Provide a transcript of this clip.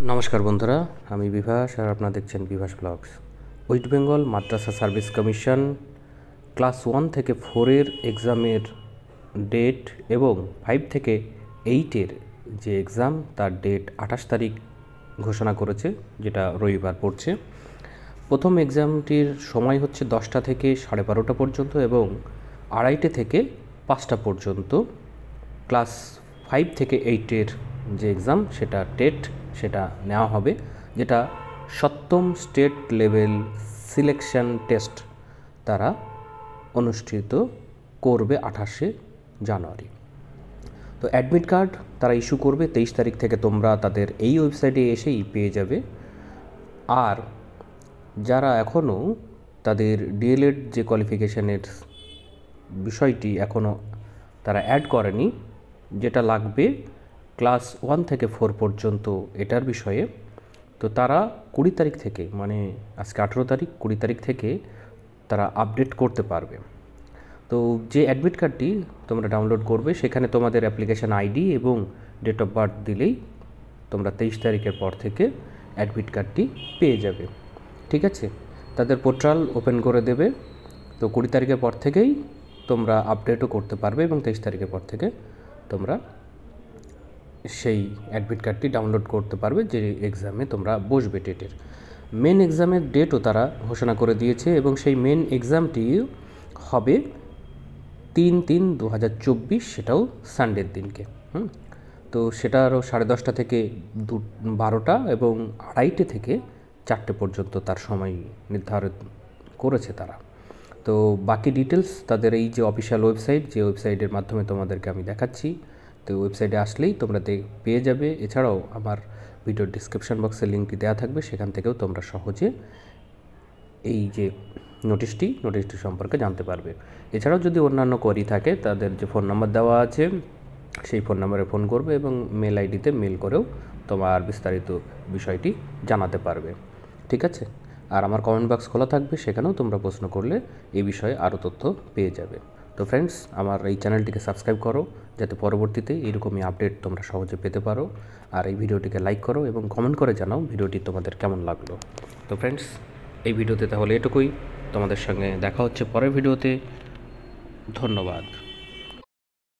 নমস্কার বন্ধুরা, আমি বিভাস আর আপনারা দেখছেন বিভাস ব্লগস। ওয়েস্ট বেঙ্গল মাদ্রাসা সার্ভিস কমিশন ক্লাস 1 থেকে 4-এর এক্সামের ডেট এবং 5 থেকে 8-এর যে এক্সাম তার ডেট 28 তারিখ ঘোষণা করেছে, যেটা রবিবার পড়ছে। প্রথম এক্সামটির সময় হচ্ছে 10টা থেকে 12:30 পর্যন্ত এবং 2:30 থেকে 5টা পর্যন্ত। ক্লাস 5 থেকে 8-এর যে এক্সাম সেটা টেট সেটা নেওয়া হবে, যেটা 7ম স্টেট লেভেল সিলেকশন টেস্ট তারা অনুষ্ঠিত করবে 28শে জানুয়ারি। তো অ্যাডমিট কার্ড তারা ইস্যু করবে 23 তারিখ থেকে। তোমরা তাদের এই ওয়েবসাইটে এসেই পেয়ে যাবে। আর যারা এখনও তাদের ডিএলএড যে কোয়ালিফিকেশানের বিষয়টি এখনও তারা অ্যাড করেনি, যেটা লাগবে ক্লাস 1 থেকে 4 পর্যন্ত এটার বিষয়ে, তো তারা 20 তারিখ থেকে, মানে আজকে 18 তারিখ, 20 তারিখ থেকে তারা আপডেট করতে পারবে। তো যে অ্যাডমিট কার্ডটি তোমরা ডাউনলোড করবে সেখানে তোমাদের অ্যাপ্লিকেশান আইডি এবং ডেট অফ বার্থ দিলেই তোমরা 23 তারিখের পর থেকে অ্যাডমিট কার্ডটি পেয়ে যাবে। ঠিক আছে, তাদের পোর্টাল ওপেন করে দেবে। তো 20 তারিখের পর থেকেই তোমরা আপডেটও করতে পারবে এবং 23 তারিখের পর থেকে তোমরা সেই অ্যাডমিট কার্ডটি ডাউনলোড করতে পারবে যে এক্সামে তোমরা বসবে। টেটের মেন এক্সামের ডেটও তারা ঘোষণা করে দিয়েছে এবং সেই মেন এক্সামটি হবে 3/3/2024, সেটাও সানডের দিনকে। তো সেটারও 10:30 থেকে 12টা এবং 2:30 থেকে 4টে পর্যন্ত তার সময় নির্ধারণ করেছে তারা। তো বাকি ডিটেলস তাদের এই যে অফিসিয়াল ওয়েবসাইট, যে ওয়েবসাইটের মাধ্যমে তোমাদেরকে আমি দেখাচ্ছি, তো ওয়েবসাইটে আসলেই তোমরা পেয়ে যাবে। এছাড়াও আমার ভিডিওর ডিসক্রিপশান বক্সে লিঙ্কটি দেওয়া থাকবে, সেখান থেকেও তোমরা সহজে এই যে নোটিশটি সম্পর্কে জানতে পারবে। এছাড়াও যদি অন্যান্য কোয়ারি থাকে, তাদের যে ফোন নাম্বার দেওয়া আছে সেই ফোন নাম্বারে ফোন করবে এবং মেল আইডিতে মেল করেও তোমার বিস্তারিত বিষয়টি জানাতে পারবে। ঠিক আছে, আর আমার কমেন্ট বক্স খোলা থাকবে, সেখানেও তোমরা প্রশ্ন করলে এই বিষয়ে আরও তথ্য পেয়ে যাবে। তো ফ্রেন্ডস, আমার এই চ্যানেলটিকে সাবস্ক্রাইব করো যাতে পরবর্তীতে এরকমই আপডেট তোমরা সহজে পেতে পারো। আর এই ভিডিওটিকে লাইক করো এবং কমেন্ট করে জানাও ভিডিওটি তোমাদের কেমন লাগলো। তো ফ্রেন্ডস, এই ভিডিওতে তাহলে এটুকুই। তোমাদের সঙ্গে দেখা হচ্ছে পরের ভিডিওতে। ধন্যবাদ।